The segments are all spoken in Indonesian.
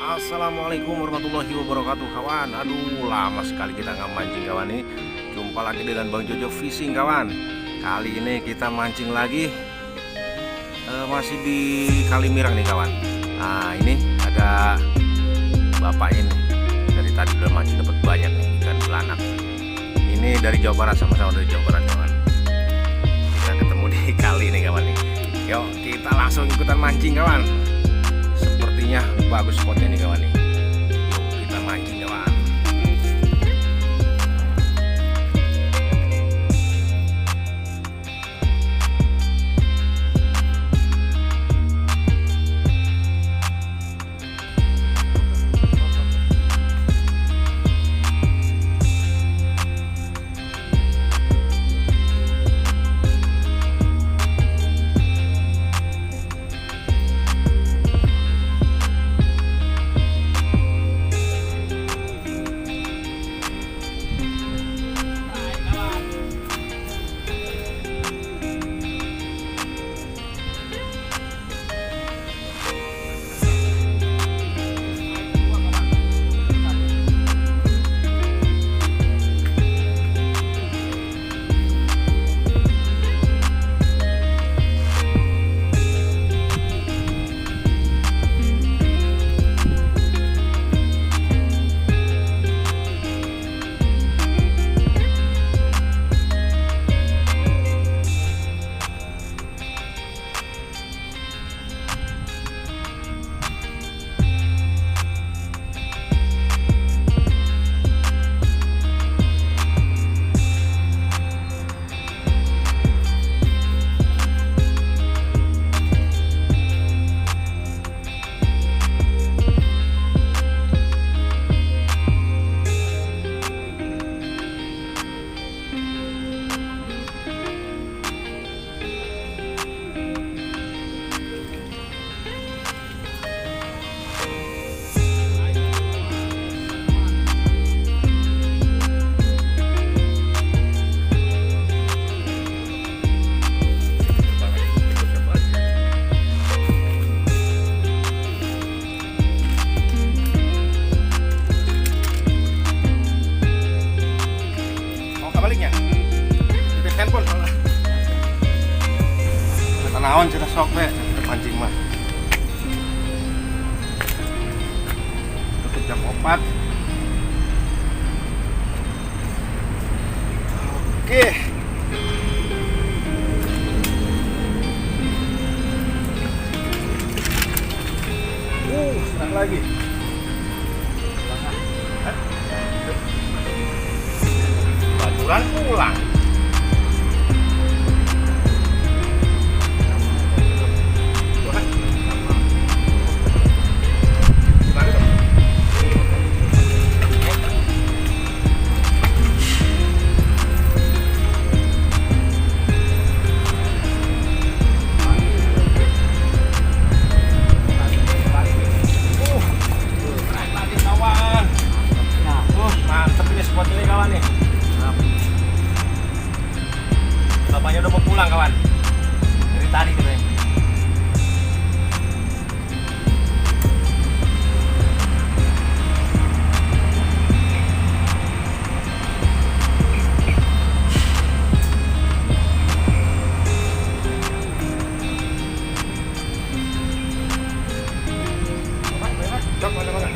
Assalamualaikum warahmatullahi wabarakatuh kawan. Aduh, lama sekali kita nggak mancing kawan ini. Jumpa lagi dengan Bang Jojo Fishing kawan. Kali ini kita mancing lagi, masih di Kalimirang nih kawan. Nah ini ada bapak ini, dari tadi udah mancing dapat banyak nih ikan belanak. Ini dari Jawa Barat, sama-sama dari Jawa Barat kawan. Kita ketemu di kali nih kawan nih. Yuk kita langsung ikutan mancing kawan. Sepertinya bagus spotnya nih kawan nih. Yuk kita mancing kawan. Naon cerita sok we pancing mah. Tutup jam 4. Oke. Serang lagi. Baturan pulang. Bapaknya udah mau pulang kawan. Dari tadi katanya. Mana?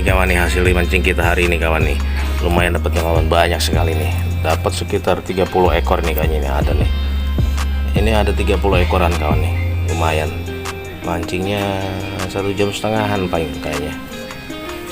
kawan nih hasil mancing kita hari ini kawan nih. Lumayan dapatnya kawan, banyak sekali nih. Dapat sekitar 30 ekor nih kayaknya ini ada nih. Ini ada 30 ekoran kawan nih. Lumayan. Mancingnya 1,5 jam paling kayaknya.